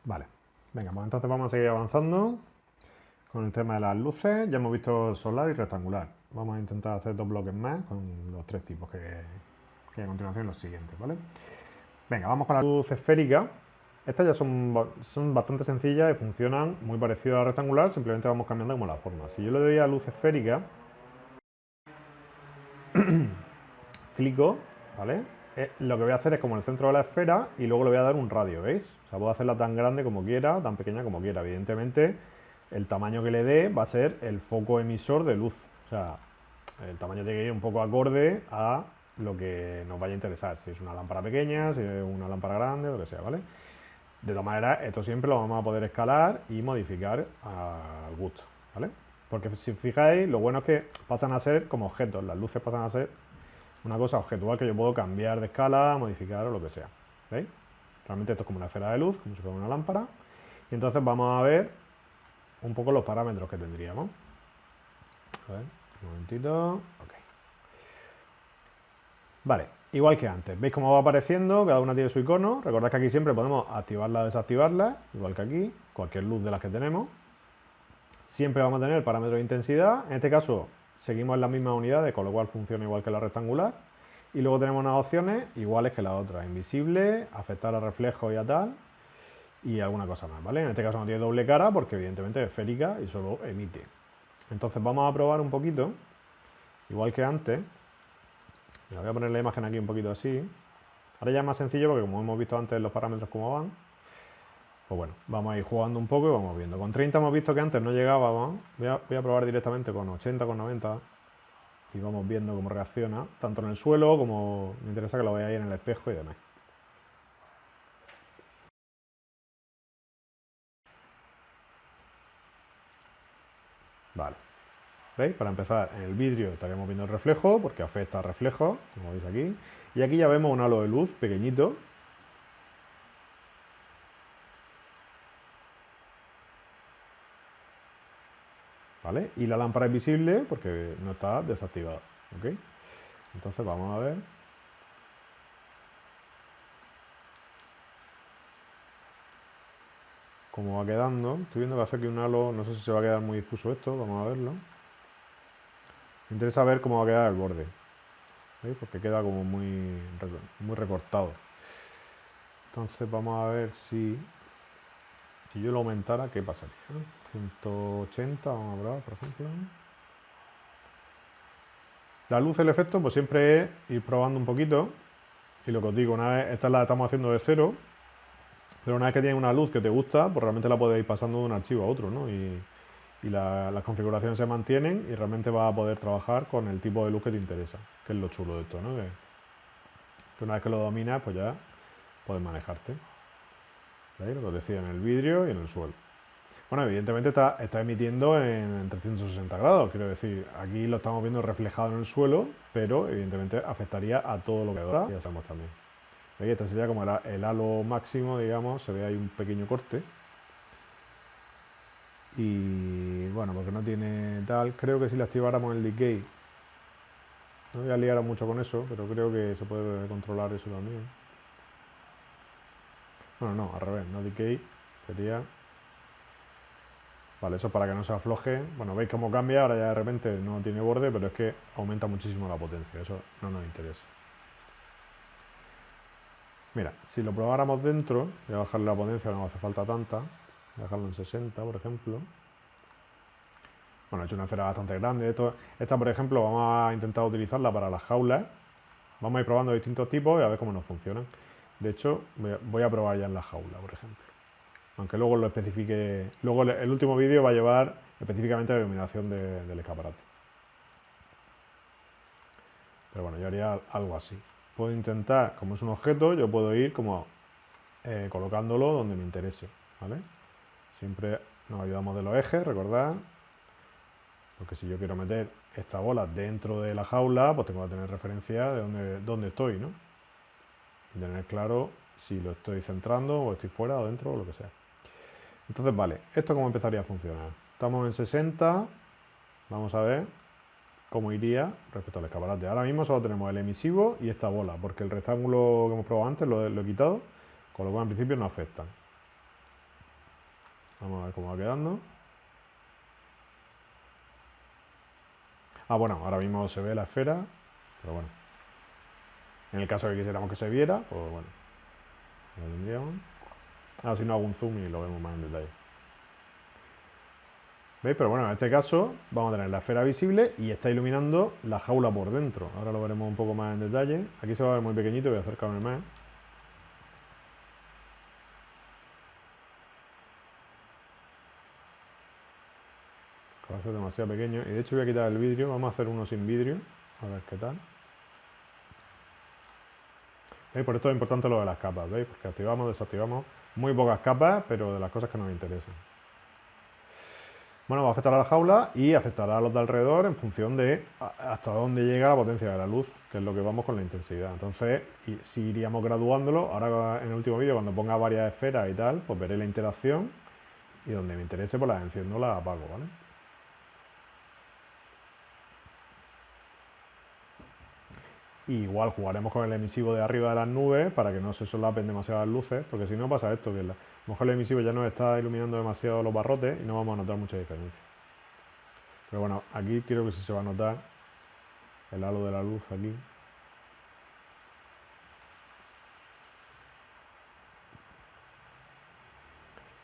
Vale, venga, pues entonces vamos a seguir avanzando con el tema de las luces. Ya hemos visto solar y rectangular. Vamos a intentar hacer dos bloques más con los tres tipos que a continuación los siguientes, ¿vale? Venga, vamos con la luz esférica. Estas ya son bastante sencillas y funcionan muy parecido a la rectangular, simplemente vamos cambiando como la forma. Si yo le doy a luz esférica, clico, ¿vale? Lo que voy a hacer es como el centro de la esfera y luego le voy a dar un radio, ¿veis? O sea, puedo hacerla tan grande como quiera, tan pequeña como quiera. Evidentemente, el tamaño que le dé va a ser el foco emisor de luz. O sea, el tamaño tiene que ir un poco acorde a lo que nos vaya a interesar. Si es una lámpara pequeña, si es una lámpara grande, lo que sea, ¿vale? De todas maneras, esto siempre lo vamos a poder escalar y modificar al gusto, ¿vale? Porque si fijáis, lo bueno es que pasan a ser como objetos. Las luces pasan a ser una cosa objetual que yo puedo cambiar de escala, modificar o lo que sea. ¿Veis? Realmente esto es como una esfera de luz, como si fuera una lámpara. Y entonces vamos a ver un poco los parámetros que tendríamos. A ver, un momentito. Ok. Vale, igual que antes. ¿Veis cómo va apareciendo? Cada una tiene su icono. Recordad que aquí siempre podemos activarla o desactivarla, igual que aquí, cualquier luz de las que tenemos. Siempre vamos a tener el parámetro de intensidad. En este caso seguimos en las mismas unidades, con lo cual funciona igual que la rectangular. Y luego tenemos unas opciones iguales que la otra. Invisible, afectar a reflejos y a tal. Y alguna cosa más, ¿vale? En este caso no tiene doble cara porque evidentemente es esférica y solo emite. Entonces vamos a probar un poquito, igual que antes. Voy a poner la imagen aquí un poquito así. Ahora ya es más sencillo porque como hemos visto antes los parámetros cómo van, pues bueno, vamos a ir jugando un poco y vamos viendo. Con 30 hemos visto que antes no llegábamos. Voy a probar directamente con 80, con 90 y vamos viendo cómo reacciona, tanto en el suelo como me interesa que lo veáis en el espejo y demás. Vale, ¿veis? Para empezar, en el vidrio estaríamos viendo el reflejo porque afecta al reflejo, como veis aquí. Y aquí ya vemos un halo de luz pequeñito. ¿Vale? Y la lámpara es visible porque no está desactivada. ¿Ok? Entonces vamos a ver. Cómo va quedando. Estoy viendo que hace aquí un halo, no sé si se va a quedar muy difuso esto, vamos a verlo. Me interesa ver cómo va a quedar el borde, ¿veis? Porque queda como muy recortado. Entonces vamos a ver si yo lo aumentara, ¿qué pasaría? 180, vamos a probar, por ejemplo. La luz, el efecto, pues siempre es ir probando un poquito. Y lo que os digo, una vez, esta la estamos haciendo de cero, pero una vez que tienes una luz que te gusta, pues realmente la puedes ir pasando de un archivo a otro, ¿no? Y las configuraciones se mantienen y realmente vas a poder trabajar con el tipo de luz que te interesa, que es lo chulo de esto, ¿no? Que una vez que lo dominas, pues ya puedes manejarte. ¿Veis? Lo que os decía, en el vidrio y en el suelo. Bueno, evidentemente está emitiendo en 360 grados, quiero decir, aquí lo estamos viendo reflejado en el suelo, pero evidentemente afectaría a todo lo que ahora ya sabemos también. ¿Veis? Este sería como el halo máximo, digamos, se ve ahí un pequeño corte. Y bueno, porque no tiene tal, creo que si le activáramos el decay, no voy a liar mucho con eso, pero creo que se puede controlar eso también. Bueno, no, al revés, no decay, sería... Vale, eso para que no se afloje. Bueno, veis cómo cambia, ahora ya de repente no tiene borde, pero es que aumenta muchísimo la potencia, eso no nos interesa. Mira, si lo probáramos dentro, voy a bajarle la potencia, no hace falta tanta, voy a dejarlo en 60, por ejemplo. Bueno, he hecho una esfera bastante grande. Esta, por ejemplo, vamos a intentar utilizarla para las jaulas. Vamos a ir probando distintos tipos y a ver cómo nos funcionan. De hecho, voy a probar ya en la jaula, por ejemplo. Aunque luego lo especifique. Luego el último vídeo va a llevar específicamente la iluminación del escaparate. Pero bueno, yo haría algo así. Puedo intentar, como es un objeto, yo puedo ir como colocándolo donde me interese. ¿Vale? Siempre nos ayudamos de los ejes, recordad. Porque si yo quiero meter esta bola dentro de la jaula, pues tengo que tener referencia de dónde estoy, ¿no? Y tener claro si lo estoy centrando o estoy fuera o dentro o lo que sea. Entonces, vale, ¿esto cómo empezaría a funcionar? Estamos en 60, vamos a ver cómo iría respecto al escaparate. Ahora mismo solo tenemos el emisivo y esta bola, porque el rectángulo que hemos probado antes lo he quitado, con lo cual en principio no afectan. Vamos a ver cómo va quedando. Ah, bueno, ahora mismo se ve la esfera, pero bueno. En el caso de que quisiéramos que se viera, pues bueno, lo tendríamos. Ahora si no hago un zoom y lo vemos más en detalle. ¿Veis? Pero bueno, en este caso vamos a tener la esfera visible y está iluminando la jaula por dentro. Ahora lo veremos un poco más en detalle. Aquí se va a ver muy pequeñito, voy a acercarme más. Va a ser demasiado pequeño. Y de hecho voy a quitar el vidrio. Vamos a hacer uno sin vidrio. A ver qué tal. ¿Veis? Por esto es importante lo de las capas, ¿veis? Porque activamos, desactivamos muy pocas capas, pero de las cosas que nos interesan. Bueno, va a afectar a la jaula y afectará a los de alrededor en función de hasta dónde llega la potencia de la luz, que es lo que vamos con la intensidad. Entonces, si iríamos graduándolo, ahora en el último vídeo, cuando ponga varias esferas y tal, pues veré la interacción y donde me interese, pues las enciendo, las apago, ¿vale? Y igual jugaremos con el emisivo de arriba de las nubes para que no se solapen demasiado las luces, porque si no pasa esto, que a lo mejor el emisivo ya nos está iluminando demasiado los barrotes y no vamos a notar mucha diferencia. Pero bueno, aquí creo que sí se va a notar el halo de la luz aquí.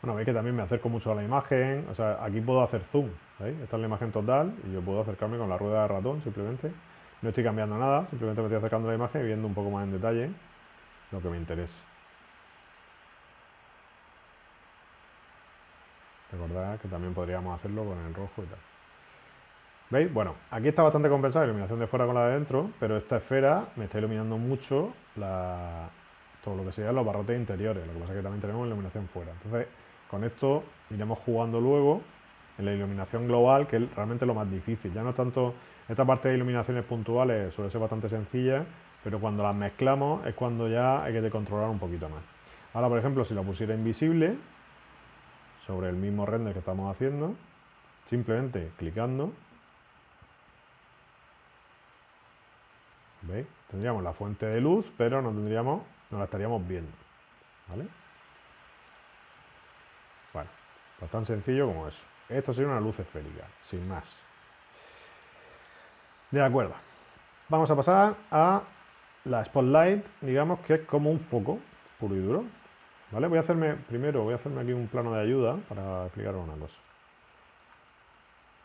Bueno, veis que también me acerco mucho a la imagen, o sea, aquí puedo hacer zoom, ¿veis? Esta es la imagen total y yo puedo acercarme con la rueda de ratón simplemente. No estoy cambiando nada, simplemente me estoy acercando a la imagen y viendo un poco más en detalle lo que me interesa. Recordad que también podríamos hacerlo con el rojo y tal. ¿Veis? Bueno, aquí está bastante compensada la iluminación de fuera con la de dentro, pero esta esfera me está iluminando mucho todo lo que serían los barrotes interiores. Lo que pasa es que también tenemos iluminación fuera. Entonces, con esto iremos jugando luego en la iluminación global, que es realmente lo más difícil. Ya no tanto esta parte de iluminaciones puntuales suele ser bastante sencilla, pero cuando las mezclamos es cuando ya hay que controlar un poquito más. Ahora, por ejemplo, si lo pusiera invisible sobre el mismo render que estamos haciendo, simplemente clicando, ¿veis? Tendríamos la fuente de luz, pero no la estaríamos viendo, ¿vale? Bueno, pues tan sencillo como eso. Esto sería una luz esférica, sin más. De acuerdo. Vamos a pasar a la spotlight, digamos que es como un foco puro y duro, ¿vale? Voy a hacerme aquí un plano de ayuda para explicaros una cosa.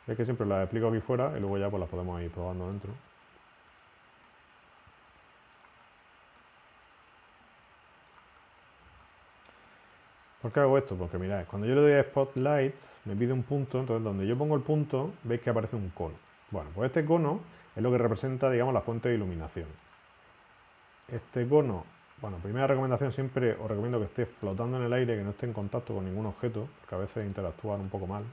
Es que siempre las explico aquí fuera y luego ya pues las podemos ir probando dentro. ¿Por qué hago esto? Porque mirad, cuando yo le doy a Spotlight me pide un punto, entonces donde yo pongo el punto veis que aparece un cono. Bueno, pues este cono es lo que representa, digamos, la fuente de iluminación. Este cono, bueno, primera recomendación, siempre os recomiendo que esté flotando en el aire, que no esté en contacto con ningún objeto, porque a veces interactúan un poco mal.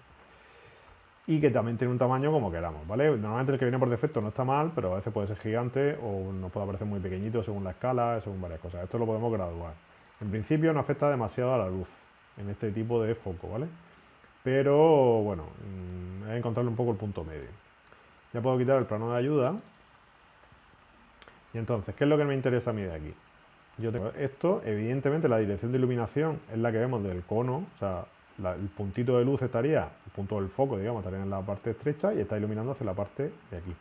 Y que también tiene un tamaño como queramos, ¿vale? Normalmente el que viene por defecto no está mal, pero a veces puede ser gigante o nos puede aparecer muy pequeñito según la escala, según varias cosas. Esto lo podemos graduar. En principio no afecta demasiado a la luz en este tipo de foco, ¿vale? Pero bueno, es encontrarle un poco el punto medio. Ya puedo quitar el plano de ayuda. Y entonces, ¿qué es lo que me interesa a mí de aquí? Yo tengo esto, evidentemente la dirección de iluminación es la que vemos del cono, o sea, el puntito de luz estaría, el punto del foco, digamos, estaría en la parte estrecha y está iluminando hacia la parte de aquí.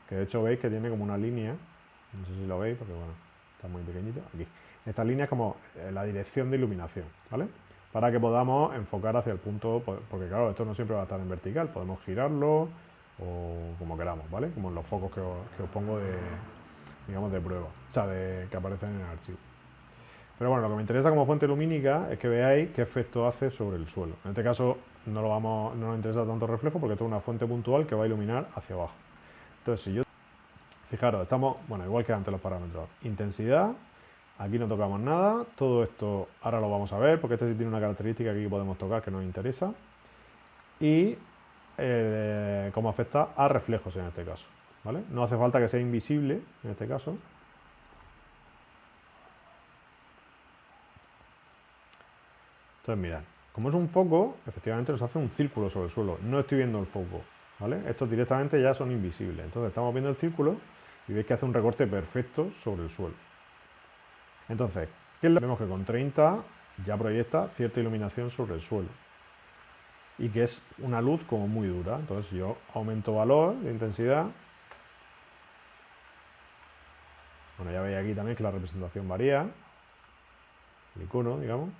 Que de hecho veis que tiene como una línea, no sé si lo veis, porque bueno, está muy pequeñito, aquí. Esta línea es como la dirección de iluminación, ¿vale? Para que podamos enfocar hacia el punto, porque claro, esto no siempre va a estar en vertical, podemos girarlo o como queramos, ¿vale? Como en los focos que os pongo digamos, de prueba, o sea, que aparecen en el archivo. Pero bueno, lo que me interesa como fuente lumínica es que veáis qué efecto hace sobre el suelo. En este caso no nos interesa tanto el reflejo porque esto es una fuente puntual que va a iluminar hacia abajo. Entonces, si yo... Fijaros, estamos, bueno, igual que antes los parámetros. Intensidad, aquí no tocamos nada. Todo esto ahora lo vamos a ver porque este sí tiene una característica aquí que podemos tocar que nos interesa. Y cómo afecta a reflejos en este caso, ¿vale? No hace falta que sea invisible en este caso. Entonces, mirad, como es un foco, efectivamente nos hace un círculo sobre el suelo. No estoy viendo el foco, ¿vale? Estos directamente ya son invisibles. Entonces estamos viendo el círculo y veis que hace un recorte perfecto sobre el suelo. Entonces, ¿qué es lo que vemos? Que con 30 ya proyecta cierta iluminación sobre el suelo. y que es una luz como muy dura. Entonces yo aumento valor de intensidad. Bueno, ya veis aquí también que la representación varía, el icono, digamos.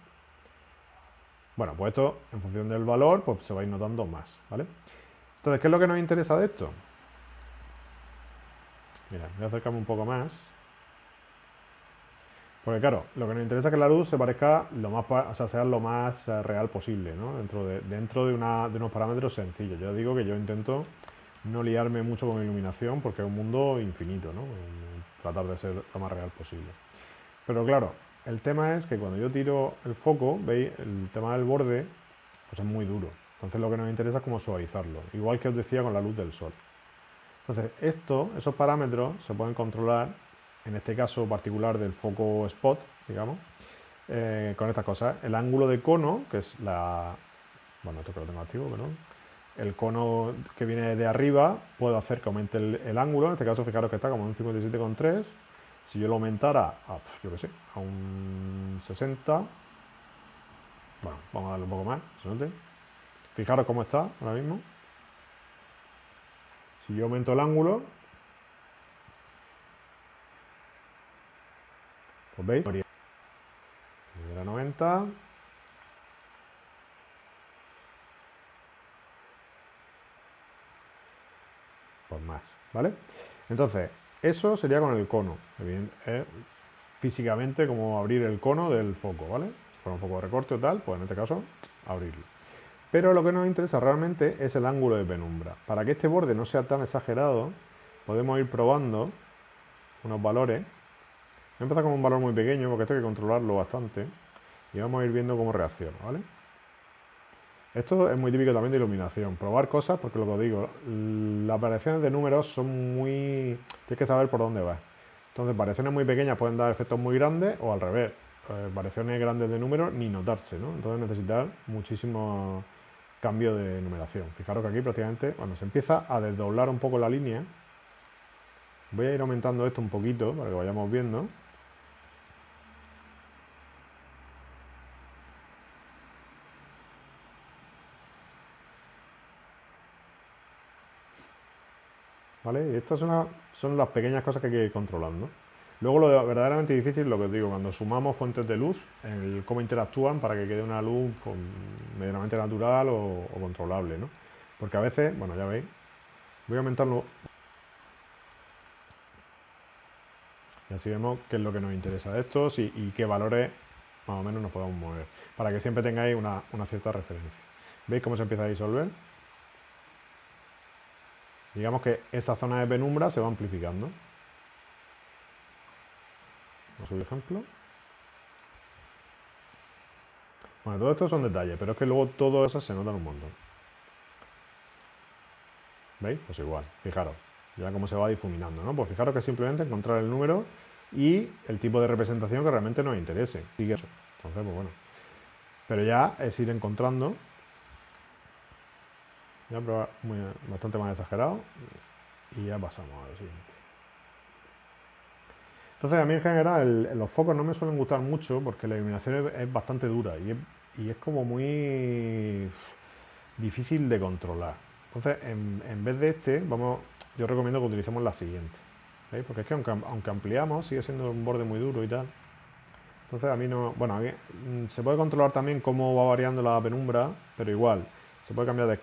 Bueno, pues esto, en función del valor, pues se va a ir notando más, ¿vale? Entonces, ¿qué es lo que nos interesa de esto? Mira, voy a acercarme un poco más. Porque claro, lo que nos interesa es que la luz se parezca lo más, o sea, sea lo más real posible, ¿no? Dentro de unos parámetros sencillos. Yo digo que yo intento no liarme mucho con iluminación porque es un mundo infinito, ¿no? Tratar de ser lo más real posible. Pero claro, el tema es que cuando yo tiro el foco, veis, el tema del borde, pues es muy duro. Entonces lo que nos interesa es como suavizarlo, igual que os decía con la luz del sol. Entonces, esos parámetros se pueden controlar, en este caso particular del foco spot, digamos, con estas cosas. El ángulo de cono, que es la... Bueno, esto que lo tengo activo, perdón. El cono que viene de arriba, puedo hacer que aumente el ángulo. En este caso, fijaros que está como en un 57,3. Si yo lo aumentara a, yo qué sé, a un 60, bueno, vamos a darle un poco más, ¿se note? Fijaros cómo está ahora mismo. Si yo aumento el ángulo, pues veis, era 90, pues más, ¿vale? Entonces, eso sería con el cono. Físicamente como abrir el cono del foco, ¿vale? Si fuera un foco de recorte o tal, pues en este caso, abrirlo. Pero lo que nos interesa realmente es el ángulo de penumbra. Para que este borde no sea tan exagerado, podemos ir probando unos valores. Voy a empezar con un valor muy pequeño porque esto hay que controlarlo bastante. Y vamos a ir viendo cómo reacciona, ¿vale? Esto es muy típico también de iluminación. Probar cosas, porque lo que os digo, las variaciones de números son muy... Tienes que saber por dónde vas. Entonces, variaciones muy pequeñas pueden dar efectos muy grandes o al revés. Variaciones grandes de números ni notarse, ¿no? Entonces necesitar muchísimo cambio de numeración. Fijaros que aquí prácticamente, cuando se empieza a desdoblar un poco la línea, voy a ir aumentando esto un poquito para que vayamos viendo. ¿Vale? Y estas son las pequeñas cosas que hay que ir controlando. Luego lo verdaderamente difícil, lo que os digo, cuando sumamos fuentes de luz, cómo interactúan para que quede una luz medianamente natural o controlable, ¿no? Porque a veces, bueno, ya veis, voy a aumentarlo y así vemos qué es lo que nos interesa de estos y qué valores más o menos nos podemos mover, para que siempre tengáis una cierta referencia. ¿Veis cómo se empieza a disolver? Digamos que esa zona de penumbra se va amplificando. Vamos a subir ejemplo. Bueno, todo esto son detalles, pero es que luego todo eso se notan un montón. ¿Veis? Pues igual, fijaros, ya cómo se va difuminando, ¿no? Pues fijaros que es simplemente encontrar el número y el tipo de representación que realmente nos interese. Sigue eso. Entonces, pues bueno. Pero ya es ir encontrando. Voy a probar bastante más exagerado y ya pasamos a lo siguiente. Entonces, a mí en general los focos no me suelen gustar mucho porque la iluminación es bastante dura y es como muy difícil de controlar. Entonces, en vez de yo recomiendo que utilicemos la siguiente. ¿Veis? Porque es que aunque ampliamos, sigue siendo un borde muy duro y tal. Entonces, a mí no... Bueno, se puede controlar también cómo va variando la penumbra, pero igual, se puede cambiar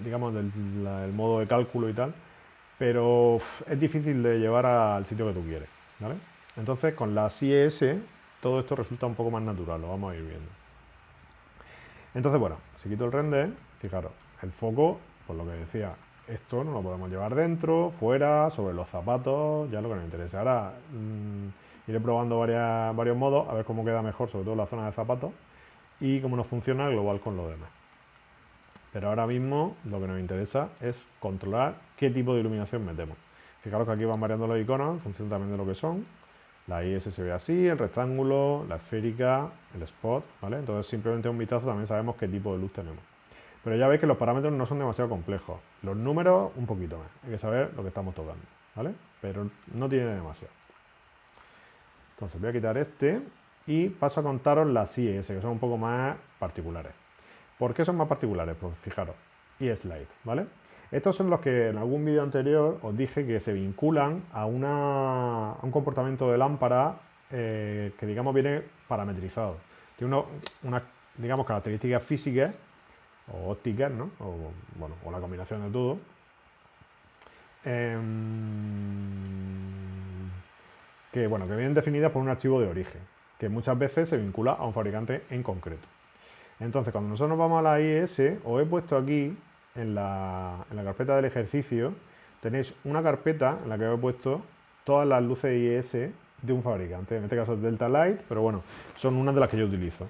digamos, el modo de cálculo y tal, pero es difícil de llevar al sitio que tú quieres, ¿vale? Entonces, con la IES, todo esto resulta un poco más natural, lo vamos a ir viendo. Entonces, bueno, si quito el render, fijaros, el foco, pues lo que decía, esto no lo podemos llevar dentro, fuera, sobre los zapatos, ya lo que nos interesa. Ahora iré probando varios modos, a ver cómo queda mejor, sobre todo la zona de zapatos, y cómo nos funciona global con lo demás. Pero ahora mismo lo que nos interesa es controlar qué tipo de iluminación metemos. Fijaros que aquí van variando los iconos en función también de lo que son. La IS se ve así, el rectángulo, la esférica, el spot, ¿vale? Entonces simplemente un vistazo también sabemos qué tipo de luz tenemos. Pero ya veis que los parámetros no son demasiado complejos. Los números un poquito más. Hay que saber lo que estamos tocando, ¿vale? Pero no tiene demasiado. Entonces voy a quitar este y paso a contaros las IS, que son un poco más particulares. ¿Por qué son más particulares? Pues fijaros, eSlide, ¿vale? Estos son los que en algún vídeo anterior os dije que se vinculan a un comportamiento de lámpara que digamos viene parametrizado. Tiene unas digamos características físicas o ópticas, ¿no? O, bueno, o la combinación de todo. Que vienen definidas por un archivo de origen, que muchas veces se vincula a un fabricante en concreto. Entonces, cuando nosotros nos vamos a la IES, os he puesto aquí, en la carpeta del ejercicio, tenéis una carpeta en la que os he puesto todas las luces IES de un fabricante. En este caso es Delta Light, pero bueno, son unas de las que yo utilizo.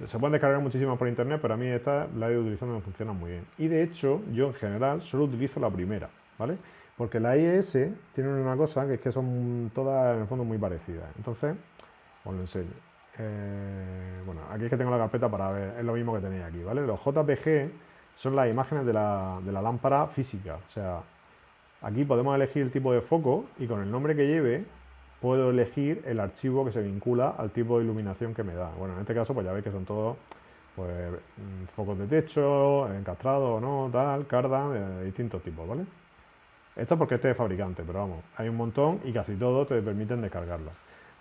Se pueden descargar muchísimas por internet, pero a mí esta la he ido utilizando y me funcionan muy bien. Y de hecho, yo en general solo utilizo la primera, ¿vale? Porque la IES tiene una cosa que es que son todas en el fondo muy parecidas. Entonces, os lo enseño. Bueno, aquí es que tengo la carpeta para ver, es lo mismo que tenéis aquí, ¿vale? Los JPG son las imágenes de la lámpara física, o sea, aquí podemos elegir el tipo de foco y con el nombre que lleve puedo elegir el archivo que se vincula al tipo de iluminación que me da. Bueno, en este caso pues ya veis que son todos pues, focos de techo, encastrados o no, tal, cardan, de distintos tipos, ¿vale? Esto porque este es fabricante, pero vamos, hay un montón y casi todos te permiten descargarlo.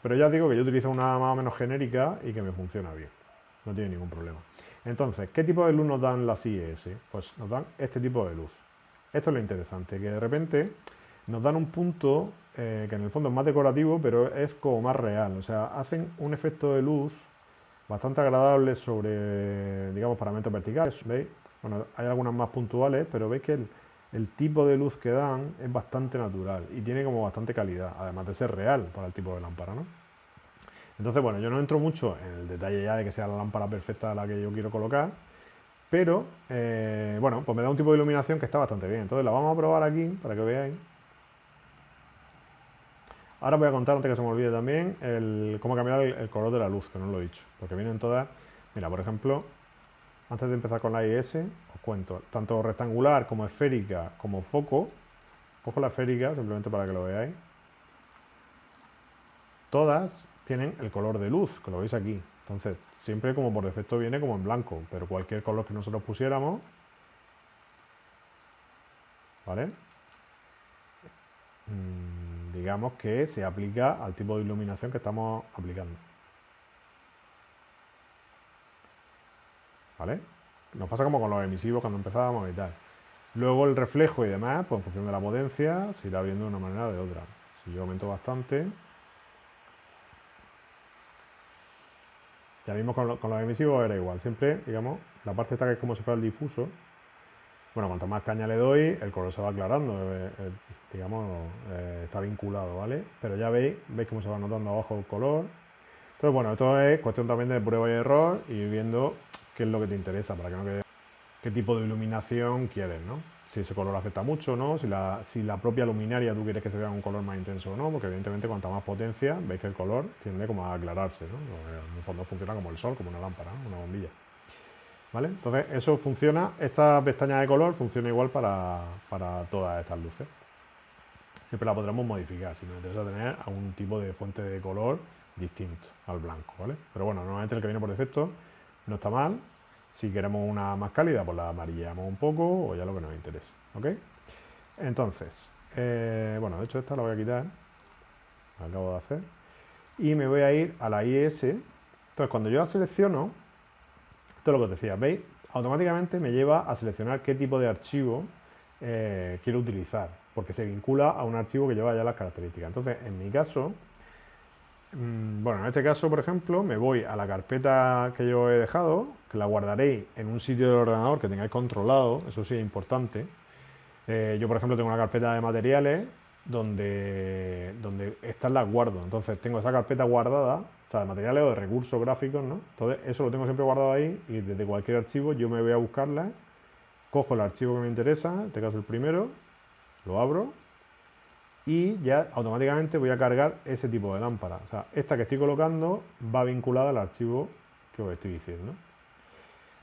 Pero ya os digo que yo utilizo una más o menos genérica y que me funciona bien. No tiene ningún problema. Entonces, ¿qué tipo de luz nos dan las IES? Pues nos dan este tipo de luz. Esto es lo interesante, que de repente nos dan un punto que en el fondo es más decorativo, pero es como más real. O sea, hacen un efecto de luz bastante agradable sobre, digamos, parámetros verticales. ¿Veis? Bueno, hay algunas más puntuales, pero veis que el tipo de luz que dan es bastante natural y tiene como bastante calidad, además de ser real para el tipo de lámpara, ¿no? Entonces, bueno, yo no entro mucho en el detalle ya de que sea la lámpara perfecta a la que yo quiero colocar, pero, bueno, pues me da un tipo de iluminación que está bastante bien. Entonces la vamos a probar aquí para que veáis. Ahora voy a contar, antes que se me olvide también, cómo cambiar el color de la luz, que no lo he dicho, porque vienen todas. Mira, por ejemplo, antes de empezar con la IS, os cuento, tanto rectangular como esférica como foco. Cojo la esférica simplemente para que lo veáis. Todas tienen el color de luz, que lo veis aquí. Entonces, siempre como por defecto viene como en blanco, pero cualquier color que nosotros pusiéramos, ¿vale? Digamos que se aplica al tipo de iluminación que estamos aplicando. ¿Vale? Nos pasa como con los emisivos cuando empezábamos y tal. Luego el reflejo y demás, pues en función de la potencia, se irá viendo de una manera o de otra. Si yo aumento bastante, ya mismo con los emisivos era igual. Siempre, digamos, la parte esta que es como si fuera el difuso, bueno, cuanto más caña le doy, el color se va aclarando, digamos, está vinculado, ¿vale? Pero ya veis cómo se va notando abajo el color. Entonces, bueno, esto es cuestión también de prueba y error y viendo qué es lo que te interesa para que no quede, qué tipo de iluminación quieres, ¿no? Si ese color afecta mucho o no, si la propia luminaria tú quieres que se vea un color más intenso o no, porque evidentemente cuanta más potencia, veis que el color tiende como a aclararse, ¿no? En el fondo funciona como el sol, como una lámpara, ¿no? Una bombilla. ¿Vale? Entonces eso funciona, esta pestaña de color funciona igual para todas estas luces. Siempre la podremos modificar si nos interesa tener algún tipo de fuente de color distinto al blanco, ¿vale? Pero bueno, normalmente el que viene por defecto no está mal. Si queremos una más cálida, pues la amarillamos un poco o ya lo que nos interese, ¿ok? Entonces, bueno, de hecho esta la voy a quitar, la acabo de hacer, y me voy a ir a la IS. Entonces cuando yo la selecciono, esto es lo que os decía, ¿veis? Automáticamente me lleva a seleccionar qué tipo de archivo quiero utilizar, porque se vincula a un archivo que lleva ya las características. Entonces, en mi caso, bueno, en este caso, por ejemplo, me voy a la carpeta que yo he dejado, que la guardaréis en un sitio del ordenador que tengáis controlado, eso sí es importante. Yo, por ejemplo, tengo una carpeta de materiales donde estas las guardo. Entonces, tengo esa carpeta guardada, o sea, de materiales o de recursos gráficos, ¿no? Entonces, eso lo tengo siempre guardado ahí y desde cualquier archivo yo me voy a buscarla, cojo el archivo que me interesa, en este caso el primero, lo abro y ya automáticamente voy a cargar ese tipo de lámpara. O sea, esta que estoy colocando va vinculada al archivo que os estoy diciendo.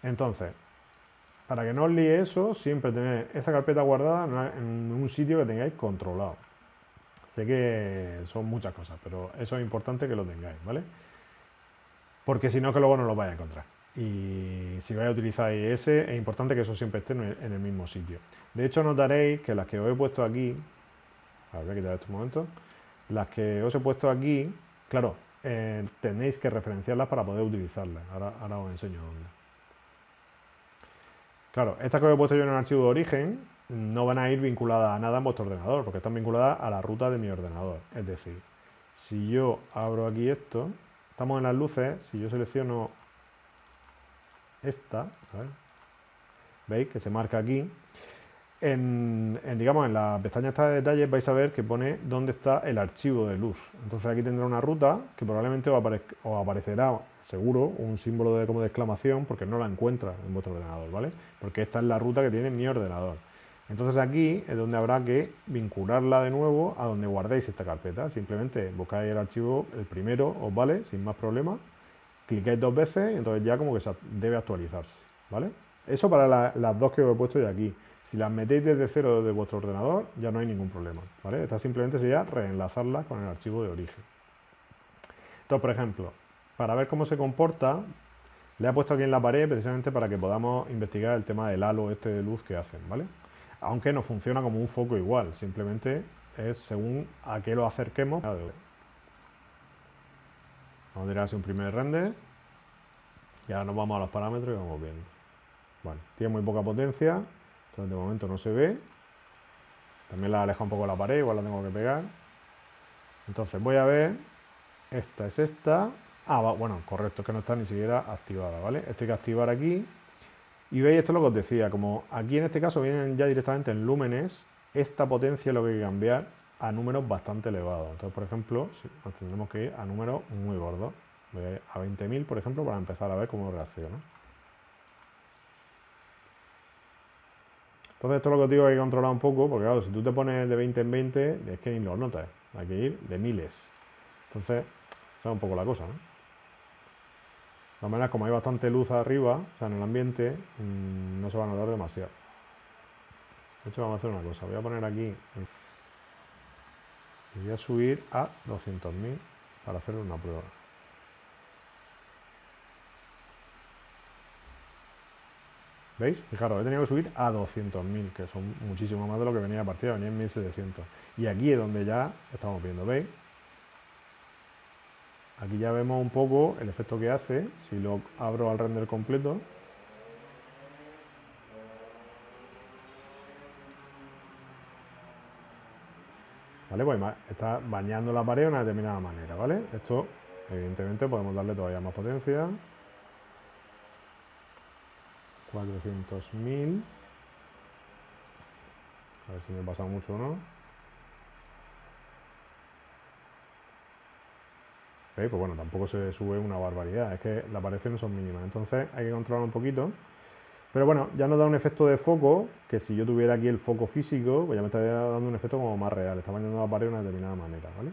Entonces, para que no os líe eso, siempre tener esa carpeta guardada en un sitio que tengáis controlado. Sé que son muchas cosas, pero eso es importante que lo tengáis, ¿vale? Porque si no, que luego no lo vais a encontrar. Y si vais a utilizar IIS, es importante que eso siempre esté en el mismo sitio. De hecho, notaréis que las que os he puesto aquí, a ver, voy a quitar estos momentos, las que os he puesto aquí, claro, tenéis que referenciarlas para poder utilizarlas. Ahora os enseño dónde. Claro, estas que os he puesto yo en el archivo de origen no van a ir vinculadas a nada en vuestro ordenador, porque están vinculadas a la ruta de mi ordenador. Es decir, si yo abro aquí esto, estamos en las luces, si yo selecciono esta, a ver, veis que se marca aquí, digamos, en la pestaña esta de detalles vais a ver que pone dónde está el archivo de luz. Entonces aquí tendrá una ruta que probablemente os aparecerá seguro un símbolo como de exclamación porque no la encuentra en vuestro ordenador, ¿vale? Porque esta es la ruta que tiene mi ordenador. Entonces aquí es donde habrá que vincularla de nuevo a donde guardéis esta carpeta. Simplemente buscáis el archivo, el primero, os vale, sin más problema. Clicáis 2 veces y entonces ya como que debe actualizarse, ¿vale? Eso para las dos que os he puesto de aquí. Si las metéis desde cero desde vuestro ordenador, ya no hay ningún problema, ¿vale? Esta simplemente sería reenlazarla con el archivo de origen. Entonces, por ejemplo, para ver cómo se comporta, le he puesto aquí en la pared precisamente para que podamos investigar el tema del halo este de luz que hacen, ¿vale? Aunque no funciona como un foco igual, simplemente es según a qué lo acerquemos. Vamos a tirar así un primer render y ahora nos vamos a los parámetros y vamos viendo. Bueno, tiene muy poca potencia, entonces de momento no se ve. También la aleja un poco la pared, igual la tengo que pegar. Entonces voy a ver, esta es esta. Ah, bueno, correcto, es que no está ni siquiera activada, ¿vale? Esto hay que activar aquí. Y veis, esto es lo que os decía, como aquí en este caso vienen ya directamente en lúmenes, esta potencia es lo que hay que cambiar a números bastante elevados. Entonces, por ejemplo, nos tendremos que ir a números muy gordos. Voy a ir a 20.000, por ejemplo, para empezar a ver cómo reacciona. Entonces, esto es lo que os digo, hay que controlar un poco, porque claro, si tú te pones de 20 en 20, es que ni lo notas, hay que ir de miles. Entonces, esa es un poco la cosa, ¿no? De todas maneras, como hay bastante luz arriba, o sea, en el ambiente, no se va a notar demasiado. De hecho, vamos a hacer una cosa. Voy a poner aquí y voy a subir a 200.000 para hacer una prueba. ¿Veis? Fijaros, he tenido que subir a 200.000, que son muchísimo más de lo que venía a partir, venía en 1700. Y aquí es donde ya estamos viendo, ¿veis? Aquí ya vemos un poco el efecto que hace, si lo abro al render completo. ¿Vale? Pues está bañando la pared de una determinada manera, ¿vale? Esto, evidentemente, podemos darle todavía más potencia. 400.000. A ver si me he pasado mucho o no. Pues bueno, tampoco se sube una barbaridad, es que las variaciones son mínimas, entonces hay que controlar un poquito. Pero bueno, ya nos da un efecto de foco, que si yo tuviera aquí el foco físico, pues ya me estaría dando un efecto como más real, está bañando la pared de una determinada manera, ¿vale?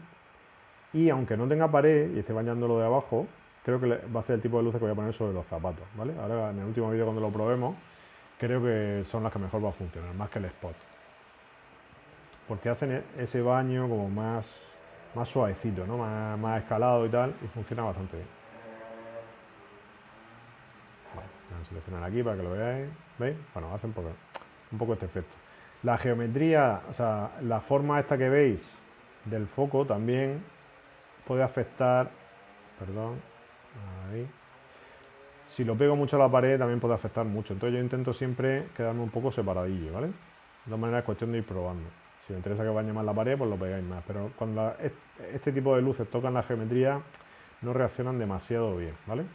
Y aunque no tenga pared y esté bañando lo de abajo, creo que va a ser el tipo de luces que voy a poner sobre los zapatos, ¿vale? Ahora en el último vídeo cuando lo probemos, creo que son las que mejor va a funcionar, más que el spot. Porque hacen ese baño como más suavecito, ¿no? Más escalado y tal, y funciona bastante bien. Vale, voy a seleccionar aquí para que lo veáis. ¿Veis? Bueno, hacen un poco este efecto. La geometría, o sea, la forma esta que veis del foco también puede afectar, perdón, ahí. Si lo pego mucho a la pared también puede afectar mucho. Entonces yo intento siempre quedarme un poco separadillo, ¿vale? De todas maneras es cuestión de ir probando. Si os interesa que bañe más la pared, pues lo pegáis más. Pero cuando este tipo de luces tocan la geometría, no reaccionan demasiado bien, ¿vale?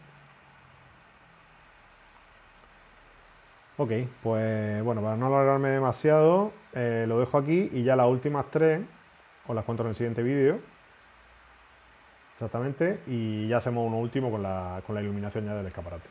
Ok, pues bueno, para no alargarme demasiado, lo dejo aquí y ya las últimas tres os las cuento en el siguiente vídeo. Exactamente, y ya hacemos uno último con la iluminación ya del escaparate.